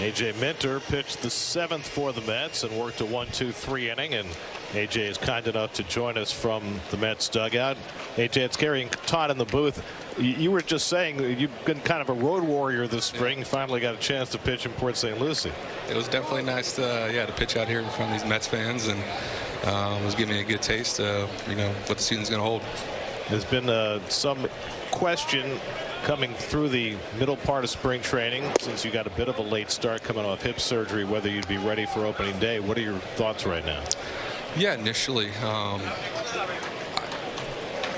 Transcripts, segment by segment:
A.J. Minter pitched the 7th for the Mets and worked a 1-2-3 inning, and A.J. is kind enough to join us from the Mets dugout. A.J., it's Gary and Todd in the booth. You were just saying you've been kind of a road warrior this spring. You finally got a chance to pitch in Port St. Lucie. It was definitely nice to pitch out here in front of these Mets fans, and it was giving me a good taste of what the season's going to hold. There's been some question coming through the middle part of spring training, since you got a bit of a late start coming off hip surgery, whether you'd be ready for opening day. What are your thoughts right now? Yeah, initially,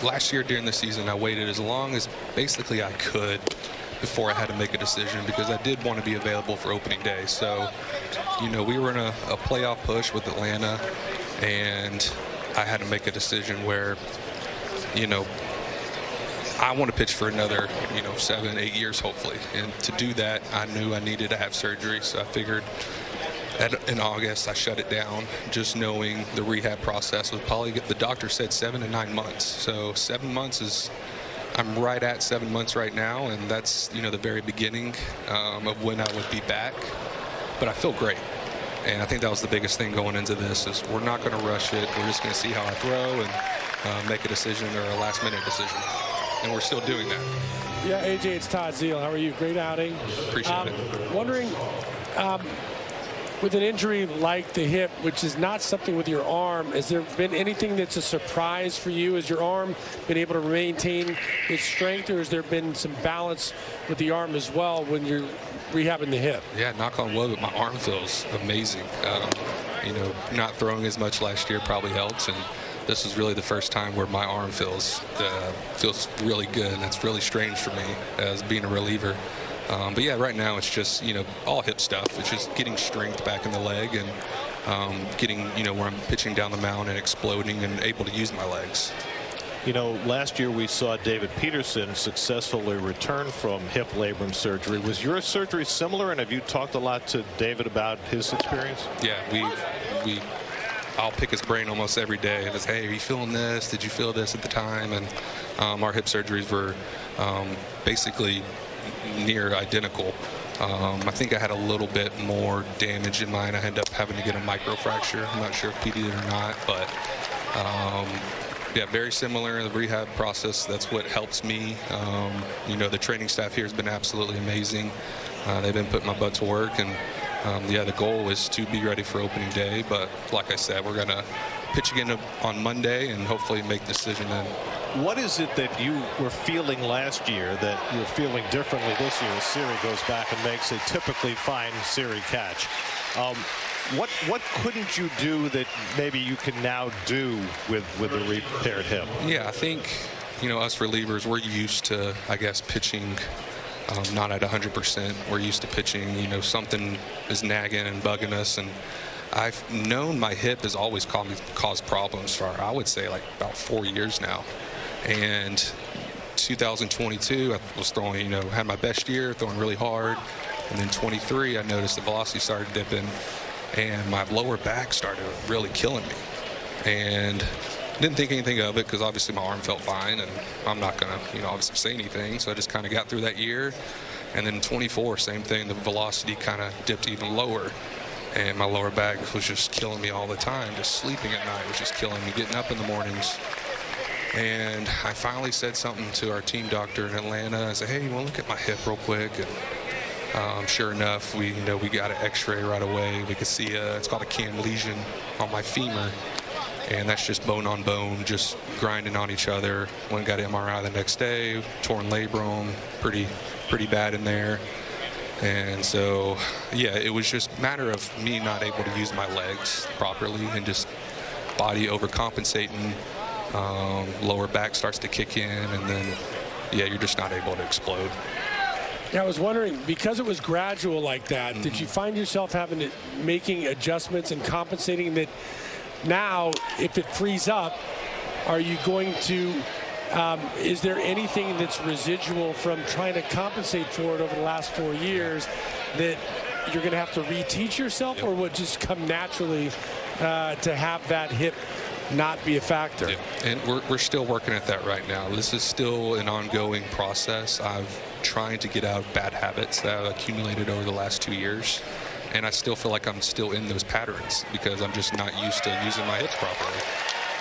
last year during the season, I waited as long as basically I could before I had to make a decision, because I did want to be available for opening day. So, we were in a playoff push with Atlanta, and I had to make a decision where, I want to pitch for another, 7-8 years, hopefully. And to do that, I knew I needed to have surgery. So I figured in August, I shut it down, just knowing the rehab process was probably, the doctor said 7 to 9 months. So 7 months is, I'm right at 7 months right now. And that's, the very beginning of when I would be back. But I feel great. And I think that was the biggest thing going into this, is we're not going to rush it. We're just going to see how I throw and make a decision, or a last-minute decision. And we're still doing that. Yeah, A.J., it's Todd Zeal. How are you? Great outing. Appreciate it. Wondering, with an injury like the hip, which is not something with your arm, has there been anything that's a surprise for you? Has your arm been able to maintain its strength, or has there been some balance with the arm as well when you're rehabbing the hip? Yeah, knock on wood, but my arm feels amazing. Not throwing as much last year probably helps, and this is really the first time where my arm feels really good, and it's really strange for me as being a reliever. But yeah, right now it's just all hip stuff. It's just getting strength back in the leg, and getting where I'm pitching down the mound and exploding and able to use my legs. Last year we saw David Peterson successfully return from hip labrum surgery. Was your surgery similar, and have you talked a lot to David about his experience? Yeah, I'll pick his brain almost every day. And it's, hey, are you feeling this? Did you feel this at the time? And our hip surgeries were basically near identical. I think I had a little bit more damage in mine. I ended up having to get a microfracture. I'm not sure if PD did or not, but yeah, very similar in the rehab process. That's what helps me. The training staff here has been absolutely amazing. They've been putting my butt to work, and yeah, the goal is to be ready for opening day. But like I said, we're going to pitch again on Monday and hopefully make a decision then. What is it that you were feeling last year that you're feeling differently this year as Siri goes back and makes a typically fine Siri catch? What couldn't you do that maybe you can now do with the repaired hip? Yeah, I think, us relievers, we're used to, I guess, pitching not at 100%. We're used to pitching, something is nagging and bugging us. And I've known my hip has always caused problems for, I would say, like about 4 years now. And 2022, I was throwing, had my best year, throwing really hard. And then 23, I noticed the velocity started dipping, and my lower back started really killing me. And didn't think anything of it, because obviously my arm felt fine, and I'm not going to, obviously say anything. So I just kind of got through that year. And then 24, same thing. The velocity kind of dipped even lower, and my lower back was just killing me all the time. Just sleeping at night was just killing me, getting up in the mornings. And I finally said something to our team doctor in Atlanta. I said, hey, you want to look at my hip real quick? And sure enough, we got an x-ray right away. We could see it's called a cam lesion on my femur. And that's just bone on bone, just grinding on each other. Went and got MRI the next day, torn labrum, pretty bad in there. And so, yeah, it was just a matter of me not able to use my legs properly, and just body overcompensating. Lower back starts to kick in, and then, yeah, you're just not able to explode. Yeah, I was wondering, because it was gradual like that, did you find yourself making adjustments and compensating that now, if it frees up, are you going to, is there anything that's residual from trying to compensate for it over the last 4 years that you're going to have to reteach yourself, or would just come naturally to have that hip not be a factor? Yeah. And we're still working at that right now. This is still an ongoing process. I've trying to get out of bad habits that I've accumulated over the last 2 years. And I still feel like I'm still in those patterns because I'm just not used to using my hips properly.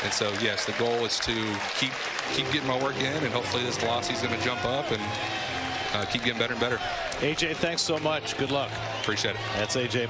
And so, yes, the goal is to keep getting my work in, and hopefully this velocity is going to jump up and keep getting better and better. AJ, thanks so much. Good luck. Appreciate it. That's AJ.